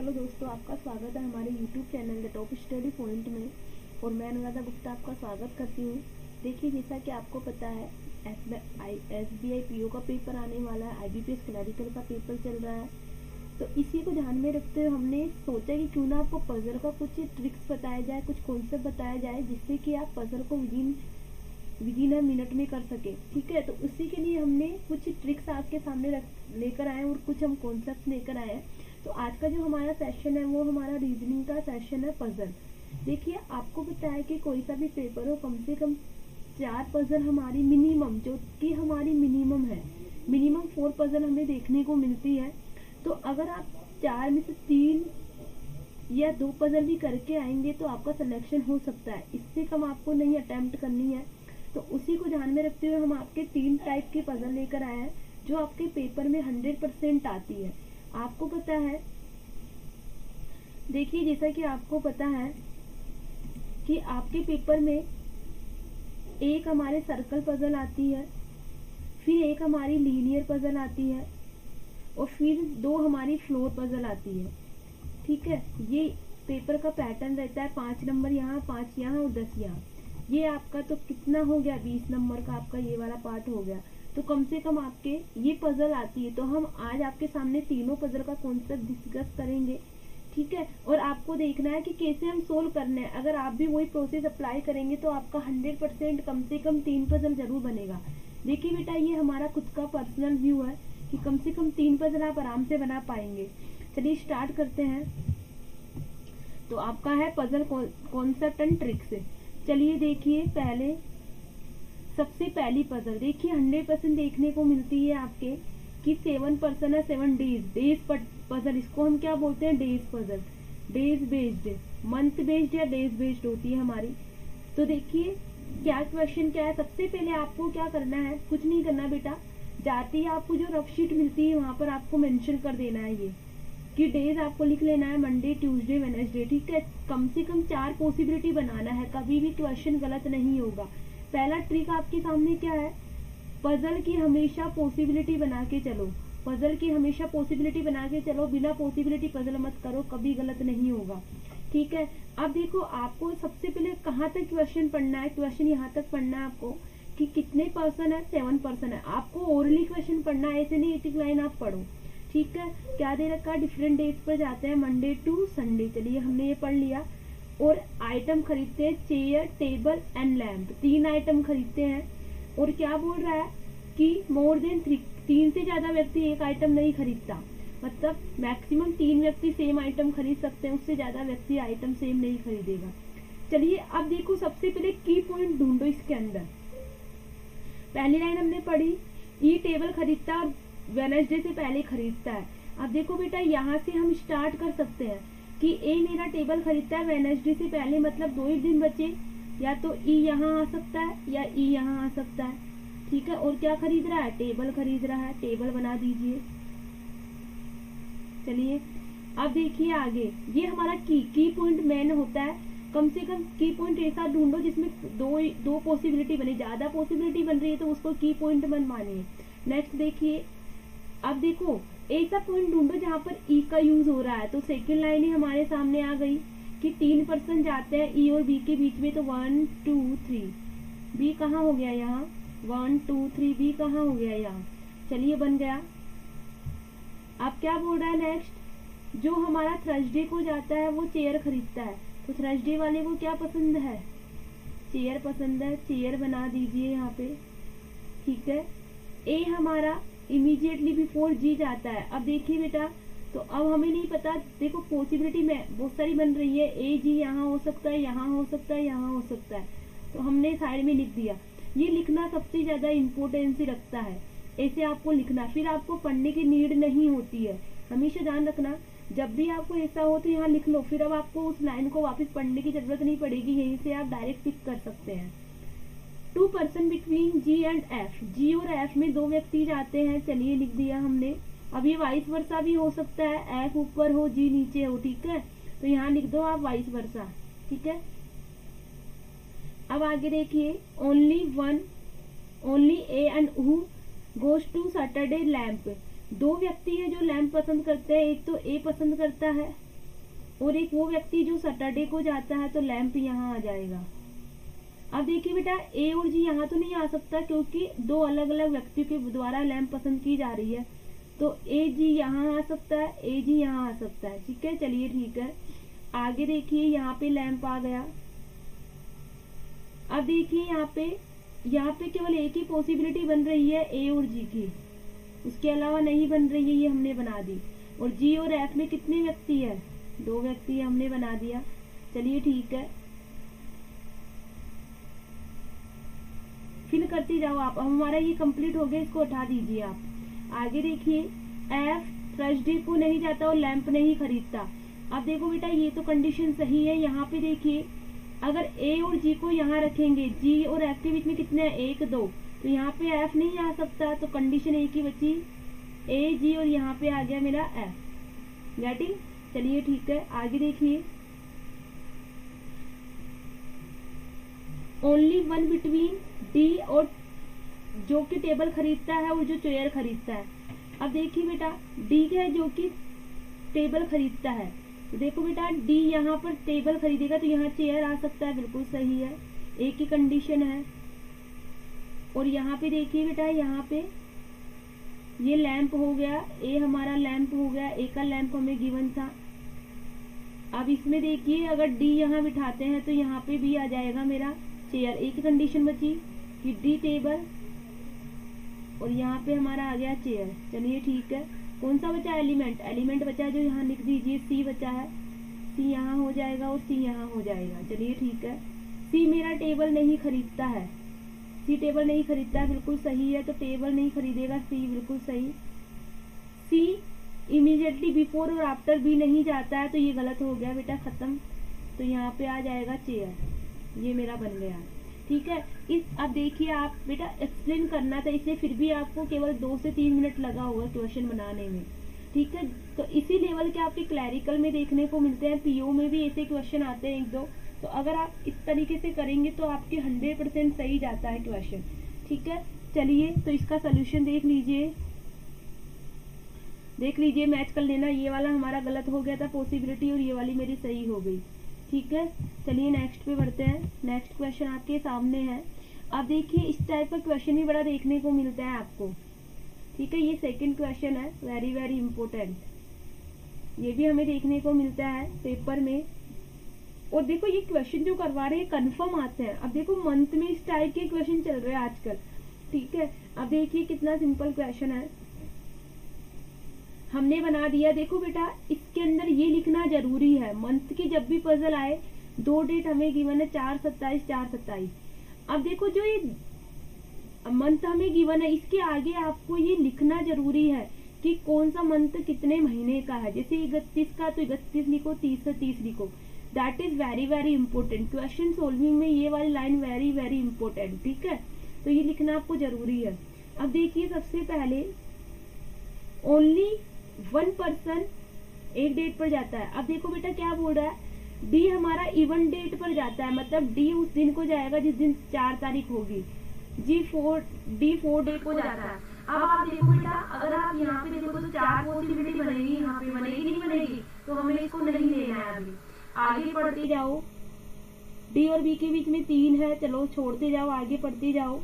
Hello दोस्तों, आपका स्वागत है हमारे YouTube channel the top study point में। और मैं अनुराधा गुप्ता आपका स्वागत करती हूँ। देखिए, जैसा कि आपको पता है SBI PO का पेपर आने वाला है, IBPS क्लरिकल का पेपर चल रहा है। तो इसी को ध्यान में रखते हुए हमने सोचा कि क्यों ना आपको पजल का कुछ ट्रिक्स बताया जाए, कुछ कॉन्सेप्ट बताया जाए, जिससे कि आप पजल को विदिन अ मिनट में कर सके। ठीक है, तो उसी के लिए हमने कुछ ट्रिक्स आपके सामने लेकर आए और कुछ हम कॉन्सेप्ट लेकर आए हैं। तो आज का जो हमारा सेशन है वो हमारा रीजनिंग का सेशन है, पजल। देखिए, आपको पता है कि कोई सा भी पेपर हो, कम से कम 4 पजल हमारी मिनिमम, जो कि हमारी मिनिमम है, मिनिमम 4 पजल हमें देखने को मिलती है। तो अगर आप 4 में से 3 या 2 पजल भी करके आएंगे तो आपका सिलेक्शन हो सकता है। इससे कम आपको नहीं अटेम्प्ट करनी है। तो उसी को ध्यान में रखते हुए हम आपके 3 टाइप के पजल लेकर आए हैं जो आपके पेपर में 100% आती है। आपको पता है, देखिए, जैसा कि आपको पता है कि आपके पेपर में एक हमारे सर्कल पजल आती है, फिर एक हमारी लीनियर पजल आती है और फिर 2 हमारी फ्लोर पजल आती है। ठीक है, ये पेपर का पैटर्न रहता है। 5 नंबर यहाँ, 5 यहाँ और 10 यहाँ। ये आपका तो कितना हो गया, 20 नंबर का आपका ये वाला पार्ट हो गया। तो कम से कम आपके ये पजल आती है। तो हम आज आपके सामने तीनों पजल का कॉन्सेप्ट डिस्कस करेंगे। ठीक है, और आपको देखना है कि कैसे हम सोल्व करने हैं। अगर आप भी वही प्रोसेस अप्लाई करेंगे तो आपका 100% कम से कम 3 पजल जरूर बनेगा। देखिए बेटा, ये हमारा खुद का पर्सनल व्यू है कि कम से कम 3 पजल आप आराम से बना पाएंगे। चलिए स्टार्ट करते हैं। तो आपका है पजल कॉन्सेप्ट एंड ट्रिक्स। चलिए देखिए, सबसे पहली पजल देखिए 100% देखने को मिलती है आपके कि 7% है 7 डेज पजल। इसको हम क्या बोलते हैं, days puzzle. Days based, month based या डेज बेस्ड होती है हमारी। तो देखिए क्या क्वेश्चन क्या है। सबसे पहले आपको क्या करना है, कुछ नहीं करना बेटा, जाती है आपको जो रफ शीट मिलती है वहां पर आपको मेंशन कर देना है ये कि डेज आपको लिख लेना है मंडे, ट्यूसडे, वेडनेसडे। ठीक है, कम से कम 4 पॉसिबिलिटी बनाना है, कभी भी क्वेश्चन गलत नहीं होगा। पहला ट्रिक आपके सामने क्या है, पजल की हमेशा पॉसिबिलिटी बना के चलो। पजल की हमेशा पॉसिबिलिटी बना के चलो, बिना पॉसिबिलिटी पजल मत करो, कभी गलत नहीं होगा। ठीक है, अब देखो आपको सबसे पहले कहाँ तक क्वेश्चन पढ़ना है। क्वेश्चन यहाँ तक पढ़ना है आपको कि कितने पर्सन है, 7% है। आपको ओरली क्वेश्चन पढ़ना है, ऐसे नहीं एक लाइन आप पढ़ो। ठीक है, क्या दे रखा है, डिफरेंट डेट पर जाते हैं, मंडे टू संडे। चलिए हमने ये पढ़ लिया। और आइटम खरीदते हैं, chair, table and lamp. 3 item खरीदते हैं। और क्या बोल रहा है कि मोर देन 3 से ज्यादा व्यक्ति एक आइटम नहीं खरीदता। मतलब मैक्सिमम 3 व्यक्ति सेम आइटम खरीद सकते हैं, उससे ज्यादा व्यक्ति आइटम सेम नहीं खरीदेगा। चलिए अब देखो, सबसे पहले की पॉइंट ढूंढो इसके अंदर। पहली लाइन हमने पढ़ी, ई टेबल खरीदता है और वेडनेसडे से पहले खरीदता है। अब देखो बेटा, यहाँ से हम स्टार्ट कर सकते हैं कि ए मेरा टेबल खरीदता है वेडनेसडे से पहले, मतलब 2 ही दिन बचे। या तो ई यहाँ आ सकता है या ई यहाँ आ सकता है। ठीक है, और क्या खरीद रहा है, टेबल खरीद रहा है। टेबल बना दीजिए। चलिए अब देखिए आगे, ये हमारा की पॉइंट मेन होता है। कम से कम की पॉइंट ऐसा ढूंढो जिसमें दो पॉसिबिलिटी बने। ज्यादा पॉसिबिलिटी बन रही है तो उसको की पॉइंट बन मानिए। नेक्स्ट देखिए, अब देखो ऐसा पॉइंट ढूंढो जहां पर ई का यूज हो रहा है। तो सेकंड लाइन ही हमारे सामने आ गई कि 3% जाते हैं ई और बी के बीच में। तो 1 2 3, बी कहाँ हो गया यहाँ, 1 2 3, बी कहाँ हो गया यहाँ। चलिए बन गया। अब क्या बोल रहा है नेक्स्ट, जो हमारा थर्सडे को जाता है वो चेयर खरीदता है। तो थर्सडे वाले को क्या पसंद है, चेयर पसंद है। चेयर बना दीजिए यहाँ पे। ठीक है, ए हमारा इमीडिएटली बिफोर जी जाता है। अब देखिए बेटा, तो अब हमें नहीं पता, देखो पॉसिबिलिटी में बहुत सारी बन रही है। ए जी यहाँ हो सकता है, यहाँ हो सकता है, यहाँ हो सकता है। तो हमने साइड में लिख दिया। ये लिखना सबसे ज्यादा इम्पोर्टेंस रखता है, ऐसे आपको लिखना, फिर आपको पढ़ने की नीड नहीं होती है। हमेशा ध्यान रखना, जब भी आपको ऐसा हो तो यहाँ लिख लो, फिर अब आपको उस लाइन को वापस पढ़ने की जरूरत नहीं पड़ेगी, यहीं से आप डायरेक्ट पिक कर सकते हैं। 2% बिटवीन जी एंड एफ, जी और एफ में 2 व्यक्ति जाते हैं। चलिए लिख दिया हमने। अब ये वाइस वर्सा भी हो सकता है, एफ ऊपर हो जी नीचे हो। ठीक है, तो यहाँ लिख दो आप वाइस वर्सा। ठीक है, अब आगे देखिए, only a and who goes to Saturday lamp. 2 व्यक्ति है जो लैम्प पसंद करते हैं। एक तो ए पसंद करता है और एक वो व्यक्ति जो सैटरडे को जाता है, तो लैंप यहाँ आ जाएगा। अब देखिए बेटा, ए और जी यहाँ तो नहीं आ सकता क्योंकि दो अलग अलग व्यक्तियों के द्वारा लैंप पसंद की जा रही है, तो ए जी यहाँ आ सकता है, ए जी यहाँ आ सकता है। ठीक है, चलिए ठीक है, आगे देखिए यहाँ पे लैंप आ गया। अब देखिए यहाँ पे केवल एक ही पॉसिबिलिटी बन रही है, ए और जी की, उसके अलावा नहीं बन रही है, ये हमने बना दी। और जी और एफ में कितने व्यक्ति है, 2 व्यक्ति हमने बना दिया। चलिए ठीक है, फिल करते जाओ आप। अब हमारा ये कंप्लीट हो गया, इसको उठा दीजिए आप। आगे देखिए, एफ थर्सडे को नहीं जाता और लैंप नहीं खरीदता। अब देखो बेटा, ये तो कंडीशन सही है। यहाँ पे देखिए, अगर ए और जी को यहाँ रखेंगे, जी और एफ के बीच में कितने हैं, 1 2, तो यहाँ पे एफ नहीं आ सकता, तो कंडीशन एक ही बची, ए जी, और यहाँ पे आ गया मेरा एफ। गेटिंग? चलिए ठीक है, आगे देखिए, ओनली वन बिटवीन डी और जो कि टेबल खरीदता है और जो चेयर खरीदता है। अब देखिए बेटा, डी है जो कि टेबल खरीदता है, तो देखो बेटा डी यहाँ पर टेबल खरीदेगा तो यहाँ चेयर आ सकता है, बिल्कुल सही है, एक ही कंडीशन है। और यहाँ पे देखिए बेटा, यहाँ पे ये लैंप हो गया, ए हमारा लैंप हो गया, ए का लैंप हमें गिवन था। अब इसमें देखिए, अगर डी यहाँ बिठाते हैं तो यहाँ पे भी आ जाएगा मेरा चेयर, एक ही कंडीशन बची कि डी टेबल और यहाँ पे हमारा आ गया चेयर। चलिए ठीक है, कौन सा बचा, एलिमेंट, एलिमेंट बचा जो यहाँ लिख दीजिए, सी बचा है, सी यहाँ हो जाएगा और सी यहाँ हो जाएगा। चलिए ठीक है, सी मेरा टेबल नहीं खरीदता है, सी टेबल नहीं खरीदता है, बिल्कुल सही है, तो टेबल नहीं खरीदेगा, सी बिल्कुल सही। सी इमीडिएटली बिफोर और आफ्टर भी नहीं जाता है, तो ये गलत हो गया बेटा, खत्म, तो यहाँ पे आ जाएगा चेयर, ये मेरा बन गया। ठीक है, अब देखिए आप बेटा एक्सप्लेन करना था इसे, फिर भी आपको केवल 2 से 3 मिनट लगा होगा क्वेश्चन बनाने में। ठीक है, तो इसी लेवल के आपके क्लैरिकल में देखने को मिलते हैं, पीओ में भी ऐसे क्वेश्चन आते हैं 1-2, तो अगर आप इस तरीके से करेंगे तो आपके 100% सही जाता है क्वेश्चन। ठीक है, चलिए तो इसका सोल्यूशन देख लीजिए, मैच कर लेना, ये वाला हमारा गलत हो गया था पॉसिबिलिटी और ये वाली मेरी सही हो गई। ठीक है, चलिए नेक्स्ट पे बढ़ते हैं। नेक्स्ट क्वेश्चन आपके सामने है। अब देखिए, इस टाइप का क्वेश्चन भी बड़ा देखने को मिलता है आपको। ठीक है, ये सेकंड क्वेश्चन है, वेरी वेरी इंपॉर्टेंट, ये भी हमें देखने को मिलता है पेपर में। और देखो ये क्वेश्चन जो करवा रहे हैं कंफर्म आते हैं। अब देखो मंथ में इस टाइप के क्वेश्चन चल रहे हैं आजकल। ठीक है, अब देखिए कितना सिंपल क्वेश्चन है, हमने बना दिया। देखो बेटा, इसके अंदर ये लिखना जरूरी है, मंथ की जब भी पजल आए, 2 डेट हमें गिवन है, 4/27। अब देखो जो ये मंथ हमें गिवन है, इसके आगे आपको ये लिखना जरूरी है कि कौन सा मंथ कितने महीने का है। जैसे 31 का तो 31 लिखो, 30 का 30 लिखो, that is very very important. Question solving में ये वाली लाइन वेरी वेरी इंपॉर्टेंट। ठीक है, तो ये लिखना आपको जरूरी है। अब देखिए, सबसे पहले ओनली 1 पर्सन एक डेट पर जाता है। अब देखो बेटा क्या बोल रहा है, डी हमारा इवन डेट पर जाता है, मतलब डी उस दिन को जाएगा जिस दिन 4 तारीख होगी, डी 4 डेट को जाता है। अब आप देखो बेटा, अगर आप यहाँ पे देखो तो 4 पॉसिबिलिटी बनेगी, यहाँ पे बनेगी नहीं बनेगी, तो हमें इसको नहीं लेना है। अभी आगे पढ़ते जाओ, डी और बी के बीच में 3 है, चलो छोड़ते जाओ, आगे पढ़ते जाओ।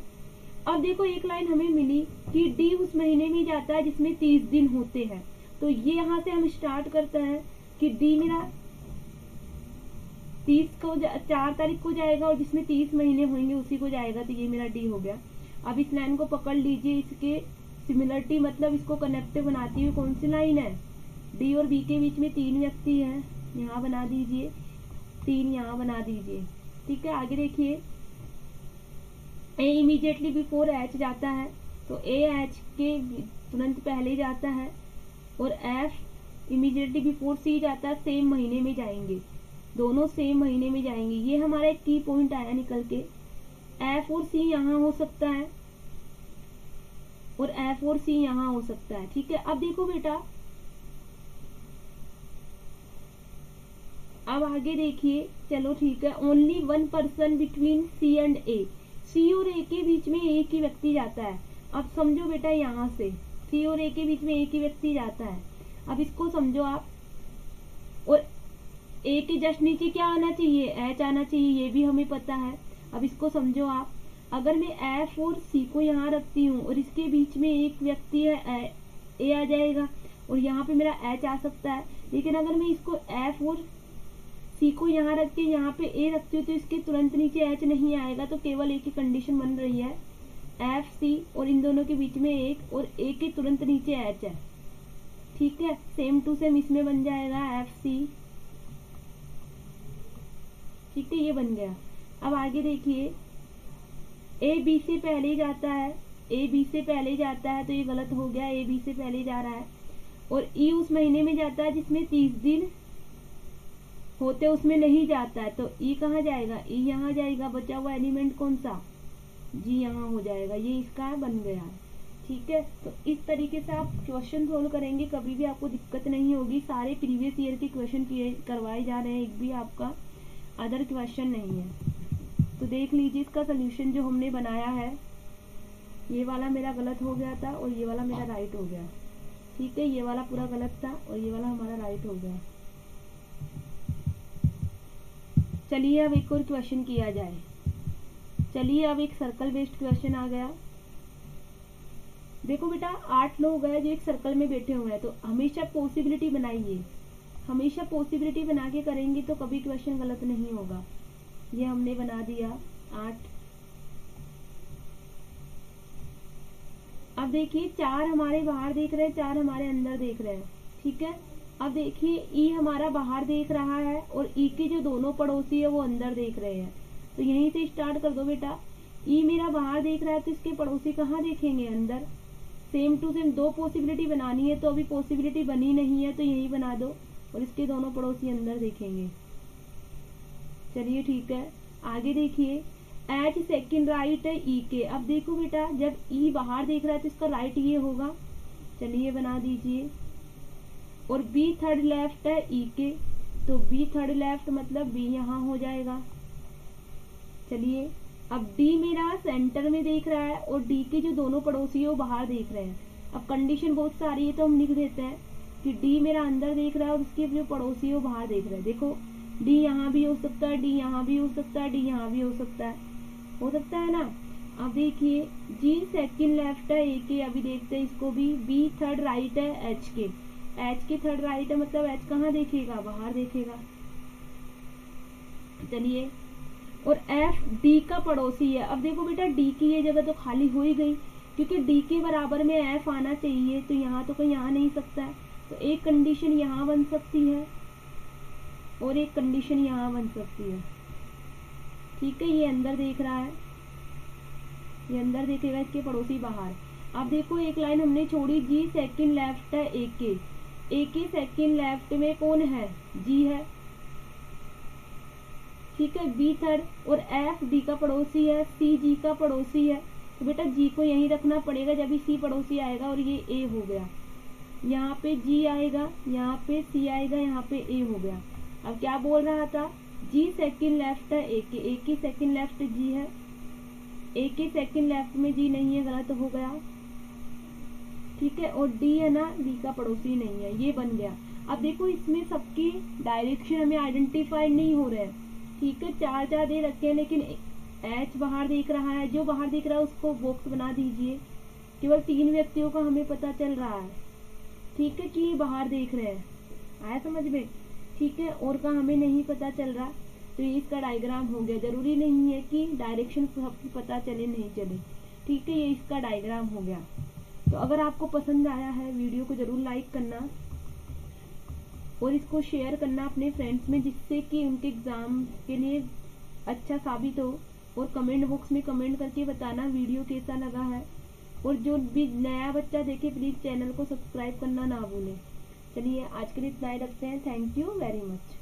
अब देखो एक लाइन हमें मिली कि डी उस महीने में जाता है जिसमें 30 दिन होते हैं, तो ये यहाँ से हम स्टार्ट करते हैं कि डी मेरा 4 तारीख को जाएगा और जिसमें 30 महीने होंगे उसी को जाएगा, तो ये मेरा डी हो गया। अब इस लाइन को पकड़ लीजिए, इसके सिमिलरिटी मतलब इसको कनेक्टिव बनाती हुई कौन सी लाइन है, डी और बी के बीच में 3 व्यक्ति हैं, यहाँ बना दीजिए, 3 यहाँ बना दीजिए। ठीक है, आगे देखिए, ए इमीडिएटली बिफोर एच जाता है, तो ए एच के तुरंत पहले जाता है, और एफ इमीडिएटली बिफोर सी जाता है, सेम महीने में जाएंगे, दोनों सेम महीने में जाएंगे। ये हमारा एक की पॉइंट आया निकल के, एफ और सी यहाँ हो सकता है और एफ और सी यहाँ हो सकता है। ठीक है, अब देखो बेटा, अब आगे देखिए, चलो ठीक है, only 1 person between C and A, C और ए के बीच में एक ही व्यक्ति जाता है। अब समझो बेटा, यहाँ से सी और ए के बीच में एक ही व्यक्ति जाता है, अब इसको समझो आप। और ए के जस्ट नीचे क्या आना चाहिए, एच आना चाहिए, ये भी हमें पता है। अब इसको समझो आप, अगर मैं एफ और सी को यहाँ रखती हूँ और इसके बीच में एक व्यक्ति है, ए आ जाएगा और यहाँ पे मेरा एच आ सकता है। लेकिन अगर मैं इसको एफ और सी को यहाँ रख के यहाँ पे ए रखती हूँ तो इसके तुरंत नीचे एच नहीं आएगा। तो केवल एक ही कंडीशन बन रही है, एफ सी और इन दोनों के बीच में एक, और ए के तुरंत नीचे एच है। ठीक है, सेम टू सेम इसमें बन जाएगा एफ सी। ठीक है, ये बन गया। अब आगे देखिए, ए बी से पहले जाता है, ए बी से पहले जाता है तो ये गलत हो गया, ए बी से पहले जा रहा है। और ई उस महीने में जाता है जिसमें 30 दिन होते उसमें नहीं जाता है, तो ई कहाँ जाएगा, ई यहाँ जाएगा। बचा हुआ एलिमेंट कौन सा, जी यहाँ हो जाएगा। ये इसका बन गया। ठीक है, तो इस तरीके से आप क्वेश्चन सोल्व करेंगे, कभी भी आपको दिक्कत नहीं होगी। सारे प्रीवियस ईयर के क्वेश्चन करवाए जा रहे हैं, एक भी आपका अदर क्वेश्चन नहीं है। तो देख लीजिए इसका सोल्यूशन जो हमने बनाया है, ये वाला मेरा गलत हो गया था और ये वाला मेरा राइट हो गया। ठीक है, ये वाला पूरा गलत था और ये वाला हमारा राइट हो गया। चलिए अब एक और क्वेश्चन किया जाए। चलिए अब एक सर्कल बेस्ड क्वेश्चन आ गया। देखो बेटा, 8 लोग हैं जो एक सर्कल में बैठे हुए हैं, तो हमेशा पॉसिबिलिटी बनाइए। हमेशा पॉसिबिलिटी बना के करेंगे तो कभी क्वेश्चन गलत नहीं होगा। ये हमने बना दिया 8। अब देखिए 4 हमारे बाहर देख रहे हैं, 4 हमारे अंदर देख रहे हैं। ठीक है, अब देखिए ई हमारा बाहर देख रहा है और ई के जो दोनों पड़ोसी है वो अंदर देख रहे हैं। तो यहीं से स्टार्ट कर दो बेटा। ई मेरा बाहर देख रहा है तो इसके पड़ोसी कहाँ देखेंगे, अंदर। सेम टू सेम 2 पॉसिबिलिटी बनानी है, तो अभी पॉसिबिलिटी बनी नहीं है तो यही बना दो और इसके दोनों पड़ोसी अंदर देखेंगे। चलिए ठीक है, आगे देखिए, एच सेकंड राइट है ई के। अब देखो बेटा, जब ई बाहर देख रहा है तो इसका राइट ये होगा। चलिए बना दीजिए। और बी थर्ड लेफ्ट है ई के, तो बी थर्ड लेफ्ट मतलब बी यहाँ हो जाएगा। चलिए, अब डी मेरा सेंटर में देख रहा है और डी के जो दोनों पड़ोसी है वो बाहर देख रहे हैं। अब कंडीशन बहुत सारी है तो हम लिख देते हैं कि डी मेरा अंदर देख रहा है और उसके जो पड़ोसी है वो बाहर देख रहे हैं। देखो, डी यहाँ भी हो सकता है, डी यहाँ भी हो सकता है, डी यहाँ भी हो सकता है ना। अब देखिए, जी सेकंड लेफ्ट है ए के, अभी देखते हैं इसको भी। बी थर्ड राइट है एच के, एच के थर्ड राइट है मतलब एच कहाँ देखेगा, बाहर देखेगा। चलिए, और एफ डी का पड़ोसी है। अब देखो बेटा, डी की ये जगह तो खाली हो ही गई, क्योंकि डी के बराबर में एफ आना चाहिए, तो यहाँ तो कहीं आ नहीं सकता है। तो एक कंडीशन यहाँ बन सकती है और एक कंडीशन यहाँ बन सकती है। ठीक है, ये अंदर देख रहा है, ये अंदर देखेगा, इसके पड़ोसी बाहर। अब देखो एक लाइन हमने छोड़ी, जी सेकंड लेफ्ट है ए के, ए के सेकंड लेफ्ट में कौन है, जी है। ठीक है, बी थर्ड और एफ डी का पड़ोसी है, सी जी का पड़ोसी है। तो बेटा जी को यहीं रखना पड़ेगा, जब भी सी पड़ोसी आएगा और ये ए हो गया, यहाँ पे जी आएगा, यहाँ पे सी आएगा, यहाँ पे ए हो गया। अब क्या बोल रहा था, जी सेकंड लेफ्ट है ए के सेकंड लेफ्ट जी है, ए के सेकंड लेफ्ट में जी नहीं है, गलत हो गया। ठीक है, और डी है ना, डी का पड़ोसी नहीं है, ये बन गया। अब देखो इसमें सबकी डायरेक्शन हमें आइडेंटिफाई नहीं हो रहा है। ठीक है, 4 दे रखे हैं, लेकिन एच बाहर देख रहा है, जो बाहर देख रहा है उसको बॉक्स बना दीजिए। केवल 3 व्यक्तियों का हमें पता चल रहा है। ठीक है, कि ये बाहर देख रहे हैं, आया समझ में। ठीक है, और का हमें नहीं पता चल रहा, तो ये इसका डायग्राम हो गया। जरूरी नहीं है कि डायरेक्शन सबको पता चले नहीं चले। ठीक है, ये इसका डायग्राम हो गया। तो अगर आपको पसंद आया है वीडियो को जरूर लाइक करना और इसको शेयर करना अपने फ्रेंड्स में, जिससे कि उनके एग्जाम के लिए अच्छा साबित हो। और कमेंट बॉक्स में कमेंट करके बताना वीडियो कैसा लगा है। और जो भी नया बच्चा देखे प्लीज चैनल को सब्सक्राइब करना ना भूलें। चलिए आज के लिए इतना ही रखते हैं। Thank you very much.